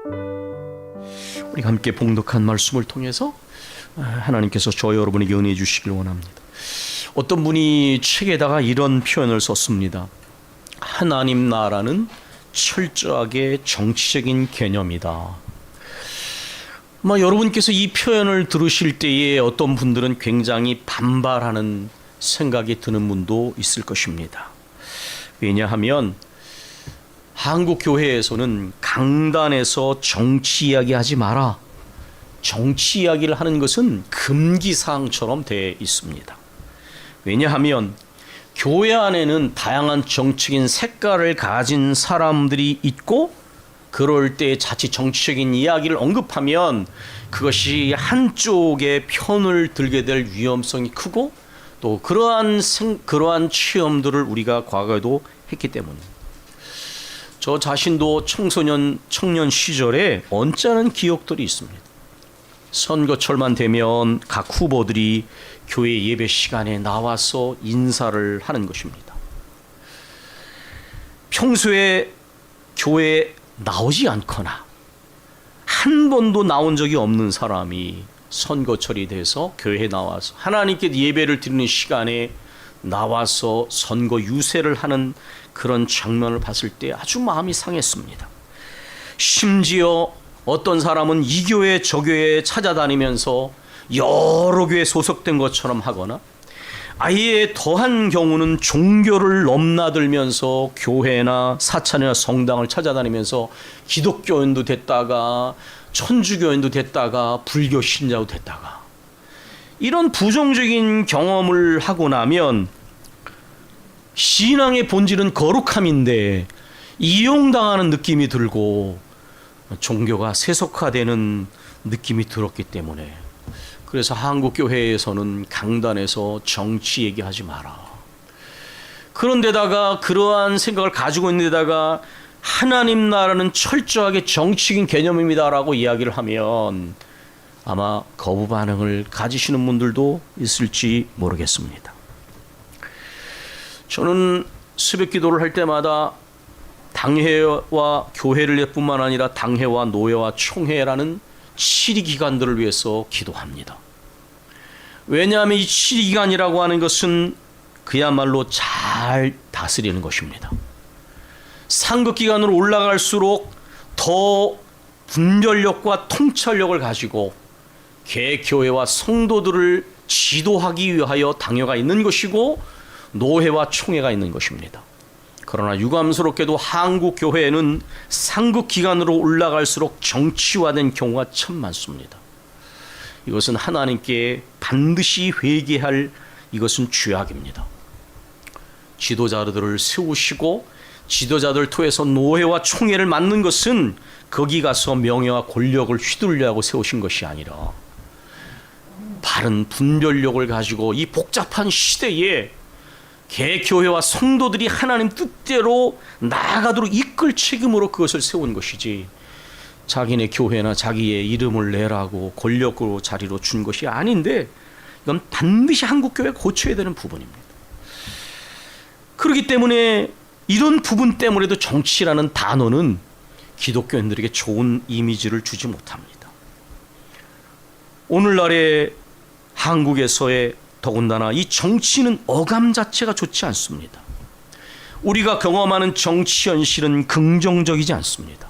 우리가 함께 봉독한 말씀을 통해서 하나님께서 저 여러분에게 은혜 주시길 원합니다. 어떤 분이 책에다가 이런 표현을 썼습니다. 하나님 나라는 철저하게 정치적인 개념이다. 여러분께서 이 표현을 들으실 때에 어떤 분들은 굉장히 반발하는 생각이 드는 분도 있을 것입니다. 왜냐하면 한국 교회에서는 강단에서 정치 이야기하지 마라, 정치 이야기를 하는 것은 금기사항처럼 되어 있습니다. 왜냐하면 교회 안에는 다양한 정치적인 색깔을 가진 사람들이 있고, 그럴 때 자칫 정치적인 이야기를 언급하면 그것이 한쪽의 편을 들게 될 위험성이 크고, 또 그러한 체험들을 우리가 과거에도 했기 때문입니다. 저 자신도 청년 시절에 언짢은 기억들이 있습니다. 선거철만 되면 각 후보들이 교회 예배 시간에 나와서 인사를 하는 것입니다. 평소에 교회에 나오지 않거나 한 번도 나온 적이 없는 사람이 선거철이 돼서 교회에 나와서 하나님께 예배를 드리는 시간에 나와서 선거 유세를 하는 그런 장면을 봤을 때 아주 마음이 상했습니다. 심지어 어떤 사람은 이 교회 저 교회에 찾아다니면서 여러 교회에 소속된 것처럼 하거나, 아예 더한 경우는 종교를 넘나들면서 교회나 사찰이나 성당을 찾아다니면서 기독교인도 됐다가 천주교인도 됐다가 불교 신자도 됐다가, 이런 부정적인 경험을 하고 나면 신앙의 본질은 거룩함인데 이용당하는 느낌이 들고 종교가 세속화되는 느낌이 들었기 때문에, 그래서 한국 교회에서는 강단에서 정치 얘기하지 마라. 그런데다가 그러한 생각을 가지고 있는 데다가 하나님 나라는 철저하게 정치적인 개념입니다라고 이야기를 하면 아마 거부 반응을 가지시는 분들도 있을지 모르겠습니다. 저는 새벽 기도를 할 때마다 당회와 교회를 뿐만 아니라 당회와 노회와 총회라는 7위 기관들을 위해서 기도합니다. 왜냐하면 이 7위 기관이라고 하는 것은 그야말로 잘 다스리는 것입니다. 상급 기관으로 올라갈수록 더 분별력과 통찰력을 가지고 개교회와 성도들을 지도하기 위하여 당회가 있는 것이고 노회와 총회가 있는 것입니다. 그러나 유감스럽게도 한국 교회에는 상급 기관으로 올라갈수록 정치화된 경우가 참 많습니다. 이것은 하나님께 반드시 회개할, 이것은 죄악입니다. 지도자들을 세우시고 지도자들 통해서 노회와 총회를 맡는 것은 거기 가서 명예와 권력을 휘둘려하고 세우신 것이 아니라 바른 분별력을 가지고 이 복잡한 시대에 개교회와 성도들이 하나님 뜻대로 나아가도록 이끌 책임으로 그것을 세운 것이지, 자기네 교회나 자기의 이름을 내라고 권력으로 자리로 준 것이 아닌데, 이건 반드시 한국교회가 고쳐야 되는 부분입니다. 그렇기 때문에 이런 부분 때문에도 정치라는 단어는 기독교인들에게 좋은 이미지를 주지 못합니다. 오늘날의 한국에서의 더군다나 이 정치는 어감 자체가 좋지 않습니다. 우리가 경험하는 정치 현실은 긍정적이지 않습니다.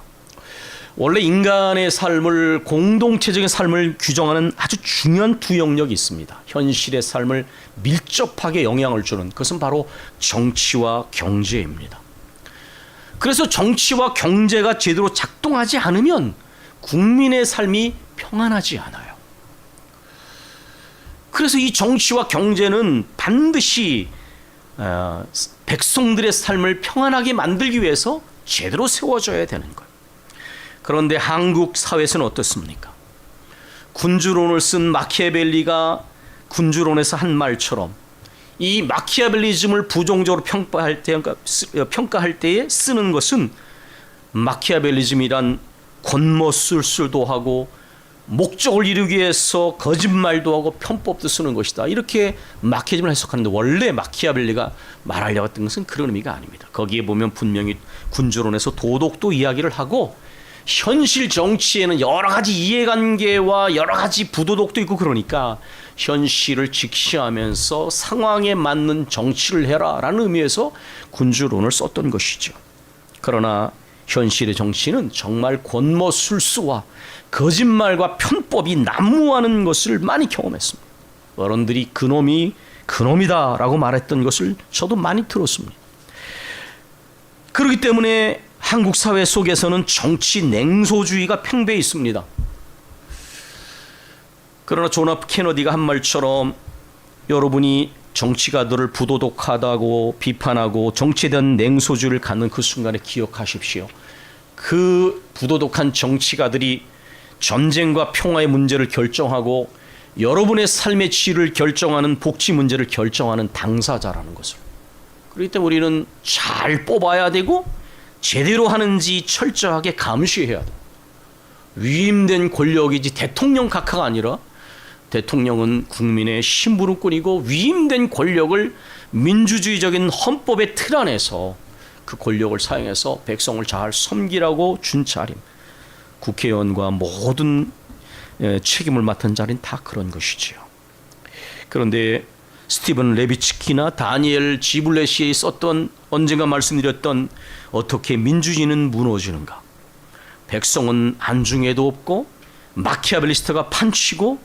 원래 인간의 삶을, 공동체적인 삶을 규정하는 아주 중요한 두 영역이 있습니다. 현실의 삶을 밀접하게 영향을 주는 그것은 바로 정치와 경제입니다. 그래서 정치와 경제가 제대로 작동하지 않으면 국민의 삶이 평안하지 않아요. 그래서 이 정치와 경제는 반드시 백성들의 삶을 평안하게 만들기 위해서 제대로 세워져야 되는 거예요. 그런데 한국 사회에서는 어떻습니까? 군주론을 쓴 마키아벨리가 군주론에서 한 말처럼 이 마키아벨리즘을 부정적으로 평가할 때에 쓰는 것은, 마키아벨리즘이란 권모술수도 하고 목적을 이루기 위해서 거짓말도 하고 편법도 쓰는 것이다, 이렇게 마키아벨리즘을 해석하는데, 원래 마키아벨리가 말하려고 했던 것은 그런 의미가 아닙니다. 거기에 보면 분명히 군주론에서 도덕도 이야기를 하고 현실 정치에는 여러 가지 이해관계와 여러 가지 부도덕도 있고 그러니까 현실을 직시하면서 상황에 맞는 정치를 해라라는 의미에서 군주론을 썼던 것이죠. 그러나 현실의 정치는 정말 권모술수와 거짓말과 편법이 난무하는 것을 많이 경험했습니다. 어른들이 그놈이 그놈이다라고 말했던 것을 저도 많이 들었습니다. 그렇기 때문에 한국 사회 속에서는 정치 냉소주의가 팽배해 있습니다. 그러나 존 F 케너디가 한 말처럼 여러분이 정치가들을 부도덕하다고 비판하고 정치에 대한 냉소주의를 갖는 그 순간에 기억하십시오. 그 부도덕한 정치가들이 전쟁과 평화의 문제를 결정하고 여러분의 삶의 질을 결정하는 복지 문제를 결정하는 당사자라는 것을. 그렇기 때문에 우리는 잘 뽑아야 되고 제대로 하는지 철저하게 감시해야 돼. 위임된 권력이지 대통령 각하가 아니라 대통령은 국민의 심부름꾼이고 위임된 권력을 민주주의적인 헌법의 틀 안에서 그 권력을 사용해서 백성을 잘 섬기라고 준 자림. 국회의원과 모든 책임을 맡은 자리는 다 그런 것이지요. 그런데 스티븐 레비츠키나 다니엘 지블렛이 썼던 언젠가 말씀드렸던 어떻게 민주주의는 무너지는가. 백성은 안중에도 없고 마키아벨리스트가 판치고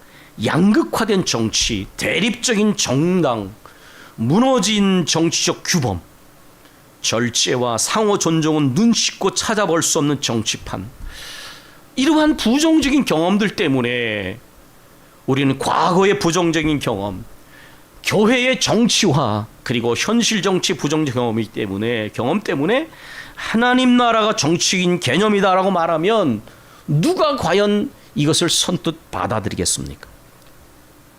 양극화된 정치, 대립적인 정당, 무너진 정치적 규범, 절제와 상호 존중은 눈 씻고 찾아볼 수 없는 정치판. 이러한 부정적인 경험들 때문에 우리는 과거의 부정적인 경험, 교회의 정치화, 그리고 현실 정치 부정적 경험 때문에 하나님 나라가 정치인 개념이다라고 말하면 누가 과연 이것을 선뜻 받아들이겠습니까?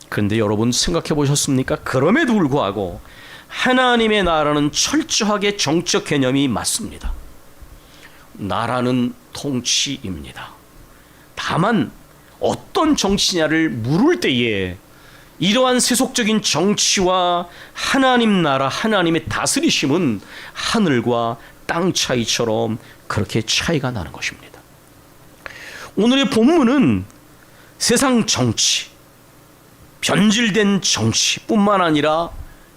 그런데 여러분 생각해 보셨습니까? 그럼에도 불구하고 하나님의 나라는 철저하게 정치적 개념이 맞습니다. 나라는 통치입니다. 다만 어떤 정치냐를 물을 때에 이러한 세속적인 정치와 하나님 나라, 하나님의 다스리심은 하늘과 땅 차이처럼 그렇게 차이가 나는 것입니다. 오늘의 본문은 세상 정치, 변질된 정치뿐만 아니라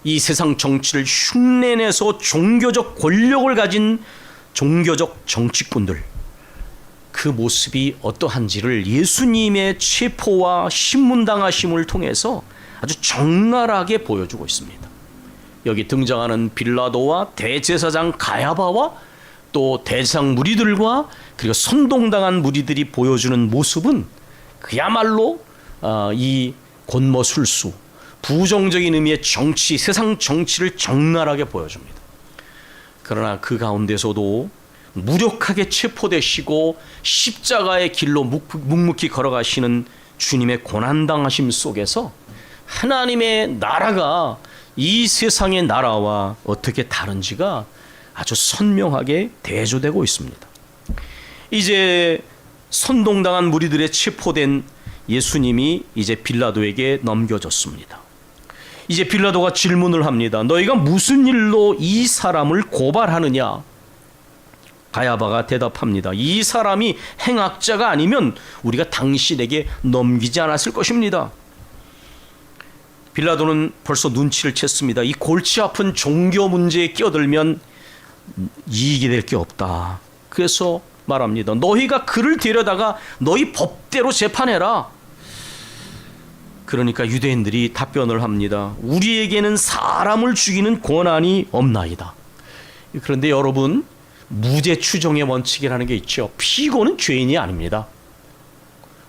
이 세상 정치를 흉내내서 종교적 권력을 가진 종교적 정치꾼들, 그 모습이 어떠한지를 예수님의 체포와 신문당하심을 통해서 아주 적나라하게 보여주고 있습니다. 여기 등장하는 빌라도와 대제사장 가야바와 또 대제사장 무리들과 그리고 선동당한 무리들이 보여주는 모습은 그야말로 이 권모술수, 부정적인 의미의 정치, 세상 정치를 적나라하게 보여줍니다. 그러나 그 가운데서도 무력하게 체포되시고 십자가의 길로 묵묵히 걸어가시는 주님의 고난당하심 속에서 하나님의 나라가 이 세상의 나라와 어떻게 다른지가 아주 선명하게 대조되고 있습니다. 이제 선동당한 무리들의 체포된 예수님이 이제 빌라도에게 넘겨졌습니다. 이제 빌라도가 질문을 합니다. 너희가 무슨 일로 이 사람을 고발하느냐? 가야바가 대답합니다. 이 사람이 행악자가 아니면 우리가 당신에게 넘기지 않았을 것입니다. 빌라도는 벌써 눈치를 챘습니다. 이 골치 아픈 종교 문제에 끼어들면 이익이 될 게 없다. 그래서 말합니다. 너희가 그를 데려다가 너희 법대로 재판해라. 그러니까 유대인들이 답변을 합니다. 우리에게는 사람을 죽이는 권한이 없나이다. 그런데 여러분, 무죄 추정의 원칙이라는 게 있죠. 피고는 죄인이 아닙니다.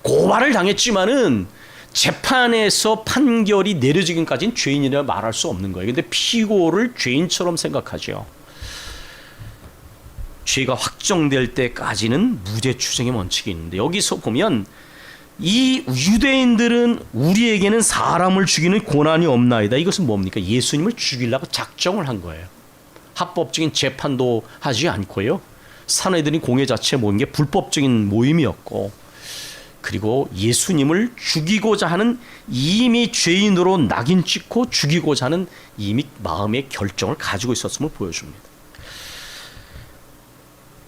고발을 당했지만은 재판에서 판결이 내려지기까지는 죄인이라 말할 수 없는 거예요. 근데 피고를 죄인처럼 생각하죠. 죄가 확정될 때까지는 무죄 추정의 원칙이 있는데 여기서 보면 이 유대인들은 우리에게는 사람을 죽이는 권한이 없나이다. 이것은 뭡니까? 예수님을 죽이려고 작정을 한 거예요. 합법적인 재판도 하지 않고요. 사내들이 공회 자체에 모인 게 불법적인 모임이었고, 그리고 예수님을 죽이고자 하는 이미 죄인으로 낙인 찍고 죽이고자 하는 이미 마음의 결정을 가지고 있었음을 보여줍니다.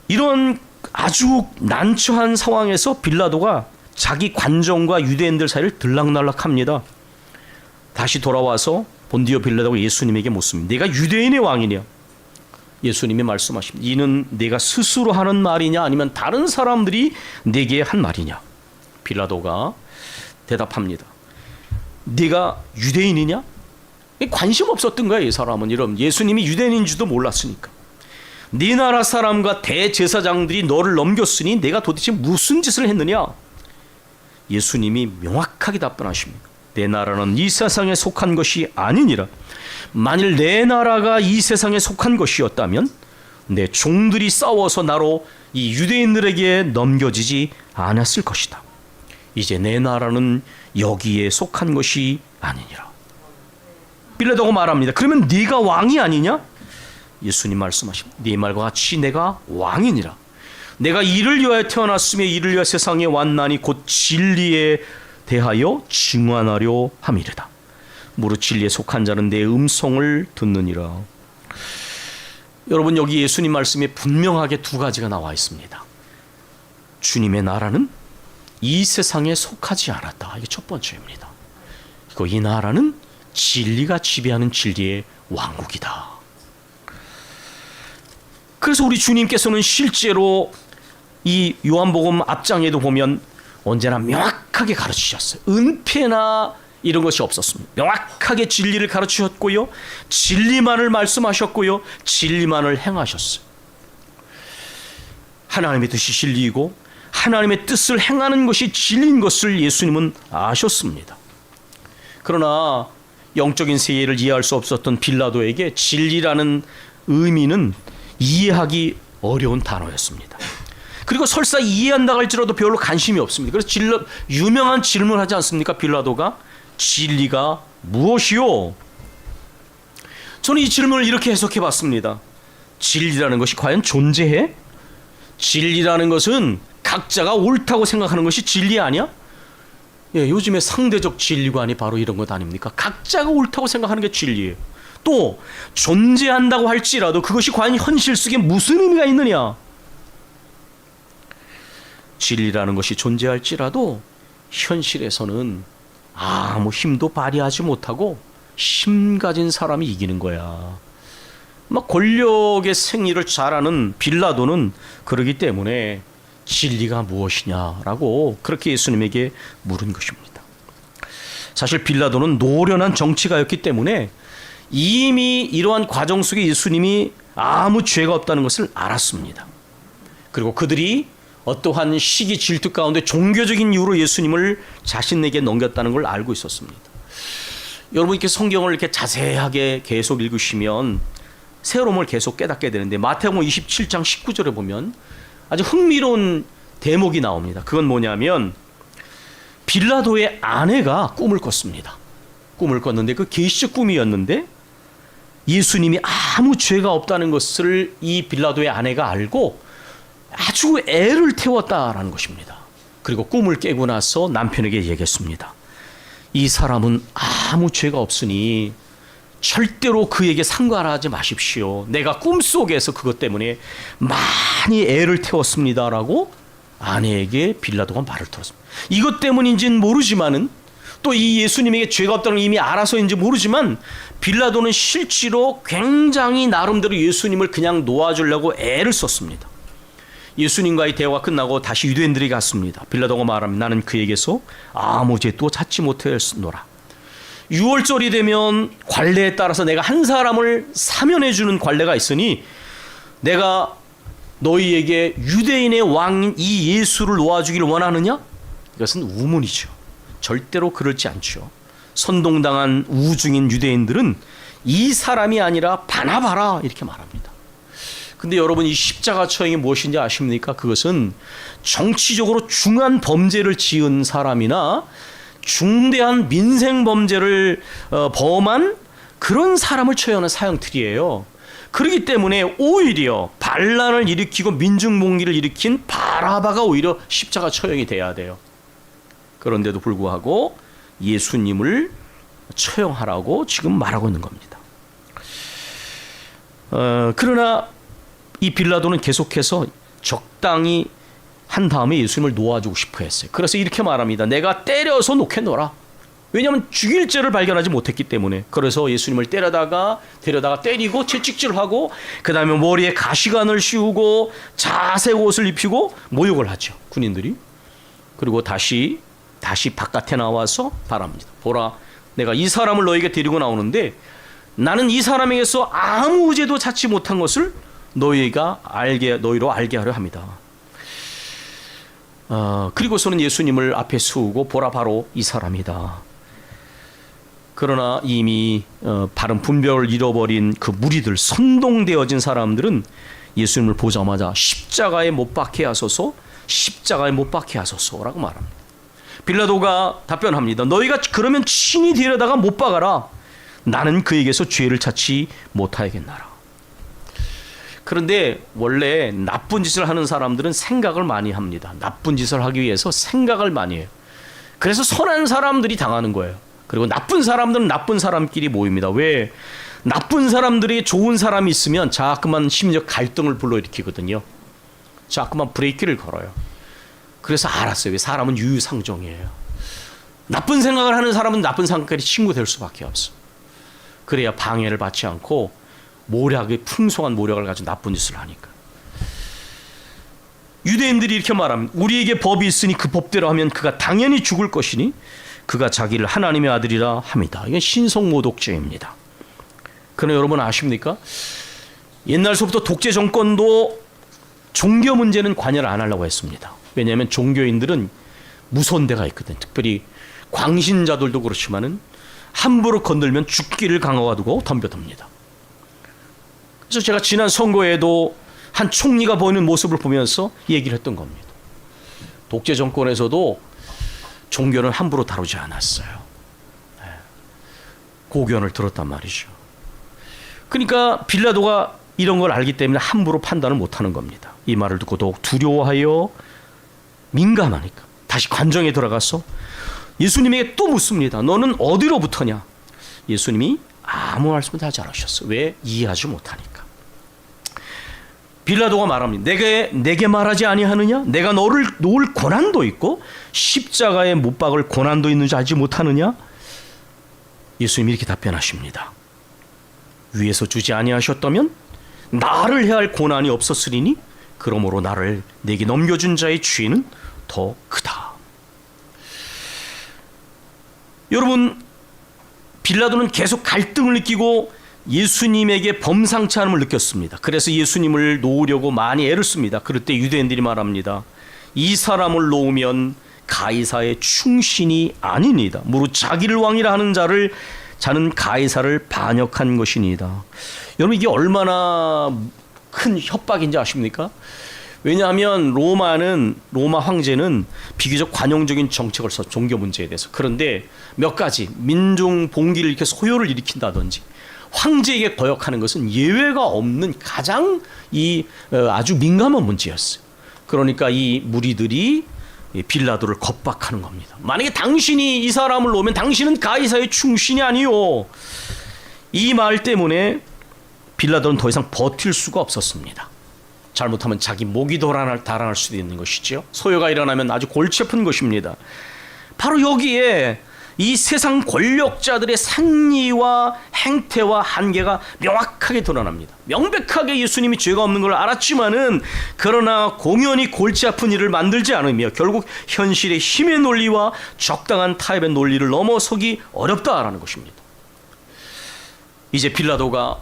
이런 아주 난처한 상황에서 빌라도가 자기 관정과 유대인들 사이를 들락날락합니다. 다시 돌아와서 본디오 빌라도가 예수님에게 묻습니다. 네가 유대인의 왕이냐? 예수님이 말씀하십니다. 이는 네가 스스로 하는 말이냐 아니면 다른 사람들이 네게 한 말이냐? 빌라도가 대답합니다. 네가 유대인이냐? 관심 없었던 거야, 이 사람은. 이런 예수님이 유대인인 줄도 몰랐으니까. 네 나라 사람과 대제사장들이 너를 넘겼으니 내가 도대체 무슨 짓을 했느냐? 예수님이 명확하게 답변하십니다. 내 나라는 이 세상에 속한 것이 아니니라. 만일 내 나라가 이 세상에 속한 것이었다면 내 종들이 싸워서 나로 이 유대인들에게 넘겨지지 않았을 것이다. 이제 내 나라는 여기에 속한 것이 아니니라. 빌라도가 말합니다. 그러면 네가 왕이 아니냐? 예수님 말씀하십니다. 네 말과 같이 내가 왕이니라. 내가 이를 위하여 태어났으며 이를 위하여 세상에 왔나니 곧 진리에 대하여 증언하려 함이르다. 무릇 진리에 속한 자는 내 음성을 듣느니라. 여러분, 여기 예수님 말씀에 분명하게 두 가지가 나와 있습니다. 주님의 나라는 이 세상에 속하지 않았다. 이게 첫 번째입니다. 그리고 이 나라는 진리가 지배하는 진리의 왕국이다. 그래서 우리 주님께서는 실제로 이 요한복음 앞장에도 보면 언제나 명확하게 가르치셨어요. 은폐나 이런 것이 없었습니다. 명확하게 진리를 가르치셨고요, 진리만을 말씀하셨고요, 진리만을 행하셨어요. 하나님의 뜻이 진리이고 하나님의 뜻을 행하는 것이 진리인 것을 예수님은 아셨습니다. 그러나 영적인 세계를 이해할 수 없었던 빌라도에게 진리라는 의미는 이해하기 어려운 단어였습니다. 그리고 설사 이해한다고 할지라도 별로 관심이 없습니다. 그래서 유명한 질문을 하지 않습니까? 빌라도가 진리가 무엇이요? 저는 이 질문을 이렇게 해석해 봤습니다. 진리라는 것이 과연 존재해? 진리라는 것은 각자가 옳다고 생각하는 것이 진리 아니야? 예, 요즘에 상대적 진리관이 바로 이런 것 아닙니까? 각자가 옳다고 생각하는 게 진리예요. 또 존재한다고 할지라도 그것이 과연 현실 속에 무슨 의미가 있느냐? 진리라는 것이 존재할지라도 현실에서는 아무 힘도 발휘하지 못하고 힘 가진 사람이 이기는 거야. 막 권력의 생리를 잘 아는 빌라도는 그러기 때문에 진리가 무엇이냐라고 그렇게 예수님에게 물은 것입니다. 사실 빌라도는 노련한 정치가였기 때문에 이미 이러한 과정 속에 예수님이 아무 죄가 없다는 것을 알았습니다. 그리고 그들이 어떠한 시기 질투 가운데 종교적인 이유로 예수님을 자신에게 넘겼다는 걸 알고 있었습니다. 여러분, 이렇게 성경을 이렇게 자세하게 계속 읽으시면 새로움을 계속 깨닫게 되는데, 마태복음 27장 19절에 보면 아주 흥미로운 대목이 나옵니다. 그건 뭐냐면 빌라도의 아내가 꿈을 꿨습니다. 꿈을 꿨는데 그 계시적 꿈이었는데 예수님이 아무 죄가 없다는 것을 이 빌라도의 아내가 알고 아주 애를 태웠다라는 것입니다. 그리고 꿈을 깨고 나서 남편에게 얘기했습니다. 이 사람은 아무 죄가 없으니 절대로 그에게 상관하지 마십시오. 내가 꿈속에서 그것 때문에 많이 애를 태웠습니다라고 아내에게 빌라도가 말을 들었습니다. 이것 때문인지는 모르지만은 또 이 예수님에게 죄가 없다는 걸 이미 알아서인지 모르지만 빌라도는 실제로 굉장히 나름대로 예수님을 그냥 놓아주려고 애를 썼습니다. 예수님과의 대화가 끝나고 다시 유대인들에게 갔습니다. 빌라도가 말합니다. 나는 그에게서 아무 죄도 찾지 못했노라. 6월절이 되면 관례에 따라서 내가 한 사람을 사면해 주는 관례가 있으니 내가 너희에게 유대인의 왕인 이 예수를 놓아주기를 원하느냐? 이것은 우문이죠. 절대로 그렇지 않죠. 선동당한 우중인 유대인들은 이 사람이 아니라 바나바라 이렇게 말합니다. 근데 여러분, 이 십자가 처형이 무엇인지 아십니까? 그것은 정치적으로 중한 범죄를 지은 사람이나 중대한 민생 범죄를 범한 그런 사람을 처형하는 사형틀이에요. 그렇기 때문에 오히려 반란을 일으키고 민중봉기를 일으킨 바라바가 오히려 십자가 처형이 돼야 돼요. 그런데도 불구하고 예수님을 처형하라고 지금 말하고 있는 겁니다. 그러나 이 빌라도는 계속해서 적당히 한 다음에 예수님을 놓아주고 싶어 했어요. 그래서 이렇게 말합니다. 내가 때려서 놓겠노라. 왜냐하면 죽일 죄를 발견하지 못했기 때문에. 그래서 예수님을 데려다가 때리고 채찍질하고 그 다음에 머리에 가시관을 씌우고 자색 옷을 입히고 모욕을 하죠. 군인들이. 그리고 다시 바깥에 나와서 말합니다. 보라, 내가 이 사람을 너에게 데리고 나오는데 나는 이 사람에게서 아무 죄도 찾지 못한 것을 너희로 알게 하려 합니다. 그리고서는 예수님을 앞에 세우고 보라, 바로 이 사람이다. 그러나 이미 바른 분별을 잃어버린 그 무리들, 선동되어진 사람들은 예수님을 보자마자 십자가에 못 박게 하소서, 십자가에 못 박게 하소서라고 말합니다. 빌라도가 답변합니다. 너희가 그러면 친히 데려다가 못 박아라. 나는 그에게서 죄를 찾지 못하겠나라. 그런데 원래 나쁜 짓을 하는 사람들은 생각을 많이 합니다. 나쁜 짓을 하기 위해서 생각을 많이 해요. 그래서 선한 사람들이 당하는 거예요. 그리고 나쁜 사람들은 나쁜 사람끼리 모입니다. 왜? 나쁜 사람들이 좋은 사람이 있으면 자꾸만 심리적 갈등을 불러일으키거든요. 자꾸만 브레이크를 걸어요. 그래서 알았어요. 왜? 사람은 유유상종이에요. 나쁜 생각을 하는 사람은 나쁜 사람끼리 친구 될 수밖에 없어. 그래야 방해를 받지 않고 풍성한 모략을 가지고 나쁜 짓을 하니까. 유대인들이 이렇게 말합니다. 우리에게 법이 있으니 그 법대로 하면 그가 당연히 죽을 것이니 그가 자기를 하나님의 아들이라 합니다. 이건 신성모독죄입니다. 그러나 여러분 아십니까? 옛날서부터 독재 정권도 종교 문제는 관여를 안 하려고 했습니다. 왜냐하면 종교인들은 무서운 데가 있거든. 특별히 광신자들도 그렇지만은 함부로 건들면 죽기를 강화두고 덤벼듭니다. 그래서 제가 지난 선거에도 한 총리가 보이는 모습을 보면서 얘기를 했던 겁니다. 독재 정권에서도 종교는 함부로 다루지 않았어요. 고견을 들었단 말이죠. 그러니까 빌라도가 이런 걸 알기 때문에 함부로 판단을 못하는 겁니다. 이 말을 듣고 더욱 두려워하여 민감하니까 다시 관정에 들어가서 예수님에게 또 묻습니다. 너는 어디로부터냐? 예수님이 아무 말씀을 하지 않으셨어요. 왜? 이해하지 못하니까. 빌라도가 말합니다. 내게 말하지 아니하느냐? 내가 너를 놓을 고난도 있고 십자가에 못 박을 고난도 있는지 알지 못하느냐? 예수님이 이렇게 답변하십니다. 위에서 주지 아니하셨다면 나를 해할 고난이 없었으리니 그러므로 나를 내게 넘겨준 자의 죄는 더 크다. 여러분, 빌라도는 계속 갈등을 느끼고 예수님에게 범상치 않음을 느꼈습니다. 그래서 예수님을 놓으려고 많이 애를 씁니다. 그럴 때 유대인들이 말합니다. 이 사람을 놓으면 가이사의 충신이 아니니이다. 무릇 자기를 왕이라 하는 자는 가이사를 반역한 것이니이다. 여러분, 이게 얼마나 큰 협박인지 아십니까? 왜냐하면 로마 황제는 비교적 관용적인 정책을 써, 종교 문제에 대해서. 그런데 몇 가지 민중 봉기를 이렇게 소요를 일으킨다든지 황제에게 거역하는 것은 예외가 없는 가장 아주 민감한 문제였어요. 그러니까 이 무리들이 빌라도를 겁박하는 겁니다. 만약에 당신이 이 사람을 놓으면 당신은 가이사의 충신이 아니요. 이 말 때문에 빌라도는 더 이상 버틸 수가 없었습니다. 잘못하면 자기 목이 달아날 수도 있는 것이죠. 소요가 일어나면 아주 골치 아픈 것입니다. 바로 여기에 이 세상 권력자들의 상리와 행태와 한계가 명확하게 드러납니다. 명백하게 예수님이 죄가 없는 걸 알았지만은 그러나 공연히 골치 아픈 일을 만들지 않으며 결국 현실의 힘의 논리와 적당한 타협의 논리를 넘어서기 어렵다라는 것입니다. 이제 빌라도가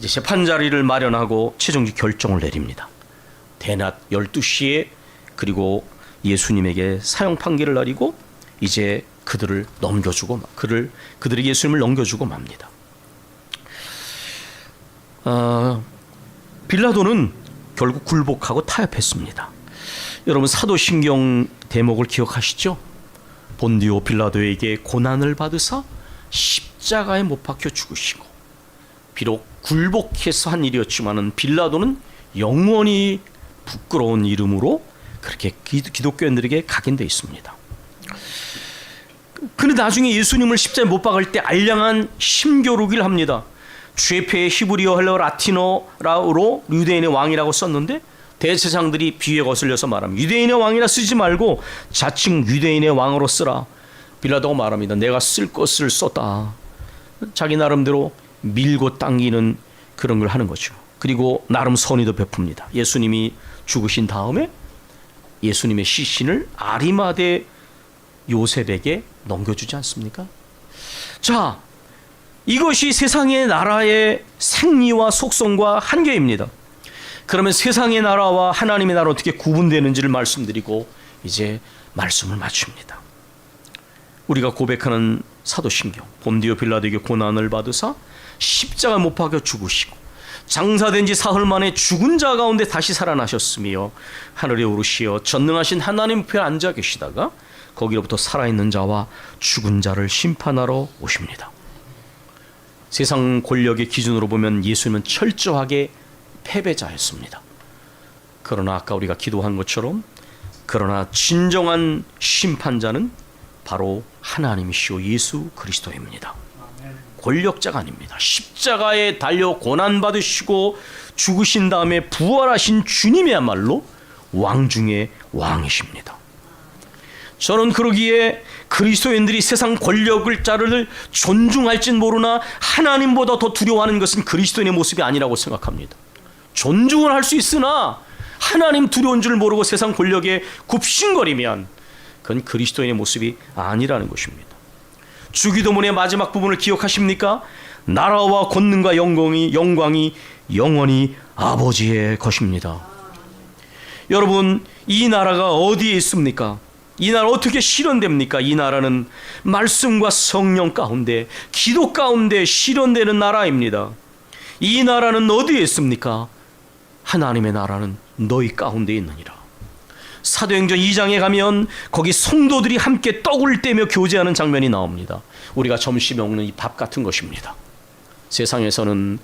재판 자리를 마련하고 최종적 결정을 내립니다. 대낮 12시에 그리고 예수님에게 사형 판결을 내리고 이제 그들을 넘겨주고 그들에게 예수님을 넘겨주고 맙니다. 빌라도는 결국 굴복하고 타협했습니다. 여러분, 사도신경 대목을 기억하시죠? 본디오 빌라도에게 고난을 받으사 십자가에 못 박혀 죽으시고, 비록 굴복해서 한 일이었지만은 빌라도는 영원히 부끄러운 이름으로 그렇게 기독교인들에게 각인되어 있습니다. 그런데 나중에 예수님을 십자가에 못 박을 때 알량한 심교루기를 합니다. 죄패의 히브리어, 헬라어, 라틴어로 유대인의 왕이라고 썼는데 대제사장들이 비유에 거슬려서 말합니다. 유대인의 왕이라 쓰지 말고 자칭 유대인의 왕으로 쓰라. 빌라도가 말합니다. 내가 쓸 것을 썼다. 자기 나름대로 밀고 당기는 그런 걸 하는 거죠. 그리고 나름 선의도 베풉니다. 예수님이 죽으신 다음에 예수님의 시신을 아리마대 요셉에게 넘겨주지 않습니까? 자, 이것이 세상의 나라의 생리와 속성과 한계입니다. 그러면 세상의 나라와 하나님의 나라 어떻게 구분되는지를 말씀드리고 이제 말씀을 마칩니다. 우리가 고백하는 사도신경, 본디오 빌라도에게 고난을 받으사 십자가 못 박혀 죽으시고 장사된 지 사흘 만에 죽은 자 가운데 다시 살아나셨으며 하늘에 오르시어 전능하신 하나님 앞에 앉아 계시다가 거기로부터 살아있는 자와 죽은 자를 심판하러 오십니다. 세상 권력의 기준으로 보면 예수님은 철저하게 패배자였습니다. 그러나 아까 우리가 기도한 것처럼 그러나 진정한 심판자는 바로 하나님이시오 예수 그리스도입니다. 권력자가 아닙니다. 십자가에 달려 고난받으시고 죽으신 다음에 부활하신 주님이야말로 왕 중의 왕이십니다. 저는 그러기에 그리스도인들이 세상 권력을 자를 존중할진 모르나 하나님보다 더 두려워하는 것은 그리스도인의 모습이 아니라고 생각합니다. 존중을 할 수 있으나 하나님 두려운 줄 모르고 세상 권력에 굽신거리면 그건 그리스도인의 모습이 아니라는 것입니다. 주기도문의 마지막 부분을 기억하십니까? 나라와 권능과 영광이 영원히 아버지의 것입니다. 여러분, 이 나라가 어디에 있습니까? 이 나라 어떻게 실현됩니까? 이 나라는 말씀과 성령 가운데, 기도 가운데 실현되는 나라입니다. 이 나라는 어디에 있습니까? 하나님의 나라는 너희 가운데 있느니라. 사도행전 2장에 가면 거기 성도들이 함께 떡을 떼며 교제하는 장면이 나옵니다. 우리가 점심에 먹는 이 밥 같은 것입니다. 세상에서는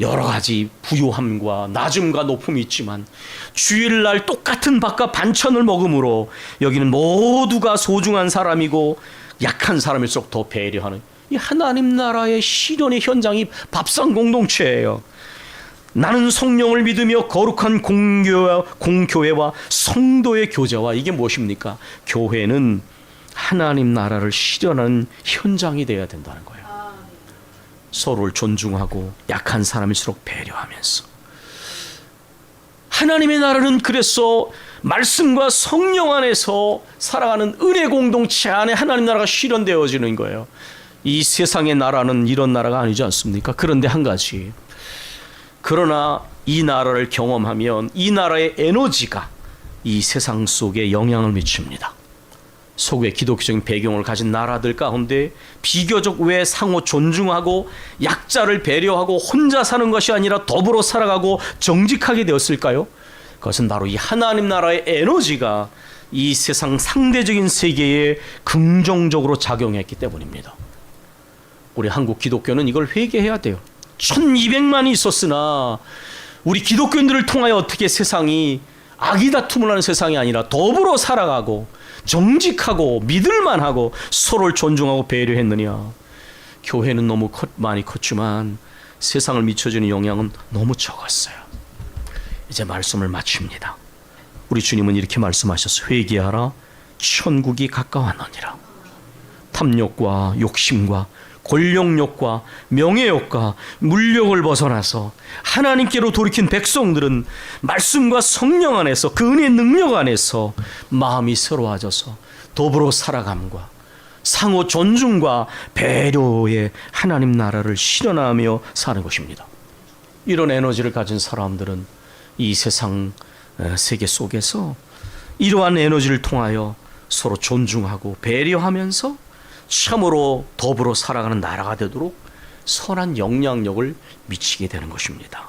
여러 가지 부요함과 낮음과 높음이 있지만 주일날 똑같은 밥과 반찬을 먹음으로 여기는 모두가 소중한 사람이고 약한 사람일수록 더 배려하는 이 하나님 나라의 실현의 현장이 밥상 공동체예요. 나는 성령을 믿으며 거룩한 공교회와 성도의 교제와 이게 무엇입니까? 교회는 하나님 나라를 실현하는 현장이 되어야 된다는 거예요. 서로를 존중하고 약한 사람일수록 배려하면서 하나님의 나라는 그래서 말씀과 성령 안에서 살아가는 은혜 공동체 안에 하나님 나라가 실현되어지는 거예요. 이 세상의 나라는 이런 나라가 아니지 않습니까? 그런데 한 가지, 그러나 이 나라를 경험하면 이 나라의 에너지가 이 세상 속에 영향을 미칩니다. 서구의 기독교적인 배경을 가진 나라들 가운데 비교적 왜 상호 존중하고 약자를 배려하고 혼자 사는 것이 아니라 더불어 살아가고 정직하게 되었을까요? 그것은 바로 이 하나님 나라의 에너지가 이 세상 상대적인 세계에 긍정적으로 작용했기 때문입니다. 우리 한국 기독교는 이걸 회개해야 돼요. 1200만이 있었으나 우리 기독교인들을 통하여 어떻게 세상이 악의다툼을 하는 세상이 아니라 더불어 살아가고 정직하고 믿을만하고 서로를 존중하고 배려했느냐. 교회는 너무 많이 컸지만 세상을 미쳐주는 영향은 너무 적었어요. 이제 말씀을 마칩니다. 우리 주님은 이렇게 말씀하셨어요. 회개하라, 천국이 가까웠느니라. 탐욕과 욕심과 권력욕과 명예욕과 물욕을 벗어나서 하나님께로 돌이킨 백성들은 말씀과 성령 안에서 그 은혜의 능력 안에서 마음이 새로워져서 더불어 살아감과 상호 존중과 배려의 하나님 나라를 실현하며 사는 것입니다. 이런 에너지를 가진 사람들은 이 세상 세계 속에서 이러한 에너지를 통하여 서로 존중하고 배려하면서 참으로 더불어 살아가는 나라가 되도록 선한 영향력을 미치게 되는 것입니다.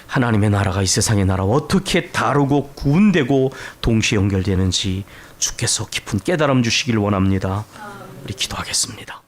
하나님의 나라가 이 세상의 나라와 어떻게 다르고 구분되고 동시에 연결되는지 주께서 깊은 깨달음 주시길 원합니다. 우리 기도하겠습니다.